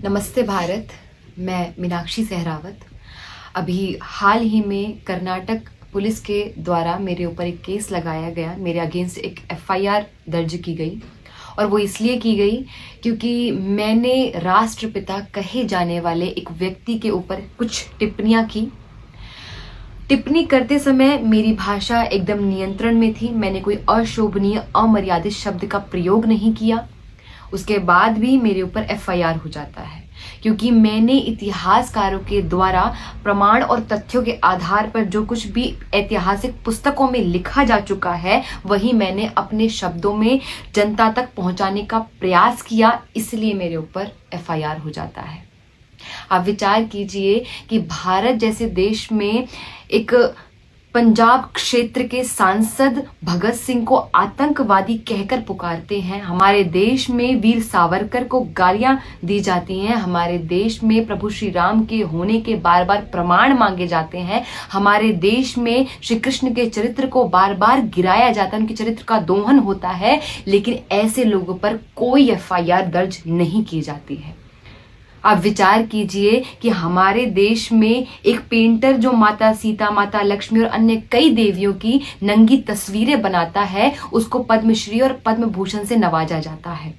नमस्ते भारत। मैं मीनाक्षी सहरावत। अभी हाल ही में कर्नाटक पुलिस के द्वारा मेरे ऊपर एक केस लगाया गया, मेरे अगेंस्ट एक एफआईआर दर्ज की गई और वो इसलिए की गई क्योंकि मैंने राष्ट्रपिता कहे जाने वाले एक व्यक्ति के ऊपर कुछ टिप्पणियां की। टिप्पणी करते समय मेरी भाषा एकदम नियंत्रण में थी। मैंने कोई अशोभनीय अमर्यादित शब्द का प्रयोग नहीं किया। उसके बाद भी मेरे ऊपर एफआईआर हो जाता है क्योंकि मैंने इतिहासकारों के द्वारा प्रमाण और तथ्यों के आधार पर जो कुछ भी ऐतिहासिक पुस्तकों में लिखा जा चुका है वही मैंने अपने शब्दों में जनता तक पहुंचाने का प्रयास किया, इसलिए मेरे ऊपर एफआईआर हो जाता है। आप विचार कीजिए कि भारत जैसे देश में एक पंजाब क्षेत्र के सांसद भगत सिंह को आतंकवादी कहकर पुकारते हैं। हमारे देश में वीर सावरकर को गालियां दी जाती हैं। हमारे देश में प्रभु श्री राम के होने के बार बार प्रमाण मांगे जाते हैं। हमारे देश में श्री कृष्ण के चरित्र को बार बार गिराया जाता है, उनके चरित्र का दोहन होता है, लेकिन ऐसे लोगों पर कोई एफआईआर दर्ज नहीं की जाती है। आप विचार कीजिए कि हमारे देश में एक पेंटर जो माता सीता, माता लक्ष्मी और अन्य कई देवियों की नंगी तस्वीरें बनाता है, उसको पद्मश्री और पद्म भूषण से नवाजा जाता है।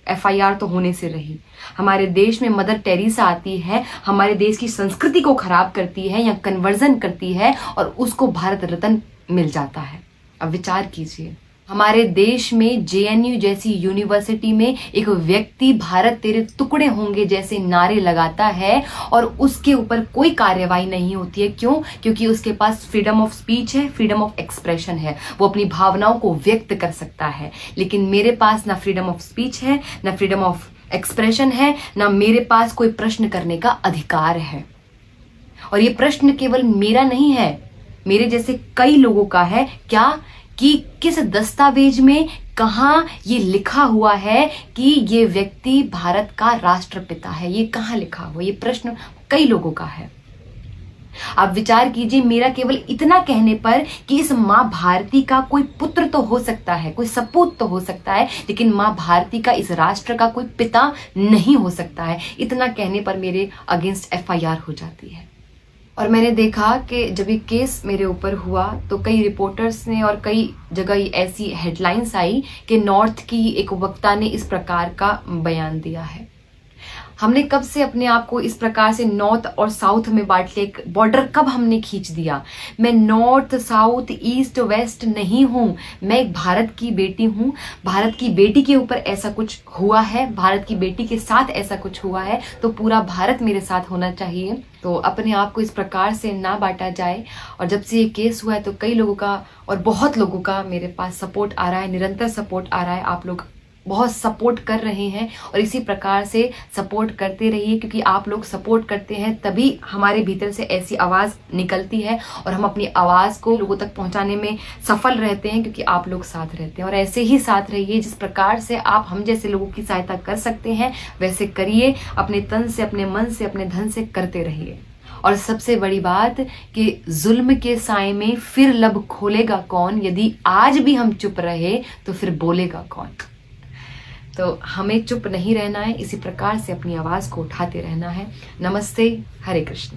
एफआईआर तो होने से रही। हमारे देश में मदर टेरेसा आती है, हमारे देश की संस्कृति को खराब करती है या कन्वर्जन करती है और उसको भारत रत्न मिल जाता है। अब विचार कीजिए, हमारे देश में जेएनयू जैसी यूनिवर्सिटी में एक व्यक्ति भारत तेरे टुकड़े होंगे जैसे नारे लगाता है और उसके ऊपर कोई कार्यवाही नहीं होती है। क्यों? क्योंकि उसके पास फ्रीडम ऑफ स्पीच है, फ्रीडम ऑफ एक्सप्रेशन है, वो अपनी भावनाओं को व्यक्त कर सकता है। लेकिन मेरे पास ना फ्रीडम ऑफ स्पीच है, ना फ्रीडम ऑफ एक्सप्रेशन है, ना मेरे पास कोई प्रश्न करने का अधिकार है। और ये प्रश्न केवल मेरा नहीं है, मेरे जैसे कई लोगों का है। क्या कि किस दस्तावेज में कहाँ ये लिखा हुआ है कि ये व्यक्ति भारत का राष्ट्रपिता है? ये कहाँ लिखा हुआ? ये प्रश्न कई लोगों का है। आप विचार कीजिए, मेरा केवल इतना कहने पर कि इस माँ भारती का कोई पुत्र तो हो सकता है, कोई सपूत तो हो सकता है, लेकिन माँ भारती का, इस राष्ट्र का कोई पिता नहीं हो सकता है, इतना कहने पर मेरे अगेंस्ट एफआईआर हो जाती है। और मैंने देखा कि जब ये केस मेरे ऊपर हुआ तो कई रिपोर्टर्स ने और कई जगह ऐसी हेडलाइंस आई कि नॉर्थ की एक वक्ता ने इस प्रकार का बयान दिया है। हमने कब से अपने आप को इस प्रकार से नॉर्थ और साउथ में बांट लिया? बॉर्डर कब हमने खींच दिया? मैं नॉर्थ, साउथ, ईस्ट, वेस्ट नहीं हूं। मैं एक भारत की बेटी हूं। भारत की बेटी के ऊपर ऐसा कुछ हुआ है, भारत की बेटी के साथ ऐसा कुछ हुआ है, तो पूरा भारत मेरे साथ होना चाहिए। तो अपने आप को इस प्रकार से ना बांटा जाए। और जब से ये केस हुआ है तो कई लोगों का और बहुत लोगों का मेरे पास सपोर्ट आ रहा है, निरंतर सपोर्ट आ रहा है। आप लोग बहुत सपोर्ट कर रहे हैं और इसी प्रकार से सपोर्ट करते रहिए, क्योंकि आप लोग सपोर्ट करते हैं तभी हमारे भीतर से ऐसी आवाज़ निकलती है और हम अपनी आवाज़ को लोगों तक पहुंचाने में सफल रहते हैं, क्योंकि आप लोग साथ रहते हैं। और ऐसे ही साथ रहिए। जिस प्रकार से आप हम जैसे लोगों की सहायता कर सकते हैं वैसे करिए। अपने तन से, अपने मन से, अपने धन से करते रहिए। और सबसे बड़ी बात कि जुल्म के साए में फिर लब खोलेगा कौन? यदि आज भी हम चुप रहे तो फिर बोलेगा कौन? तो हमें चुप नहीं रहना है, इसी प्रकार से अपनी आवाज को उठाते रहना है। नमस्ते, हरे कृष्ण।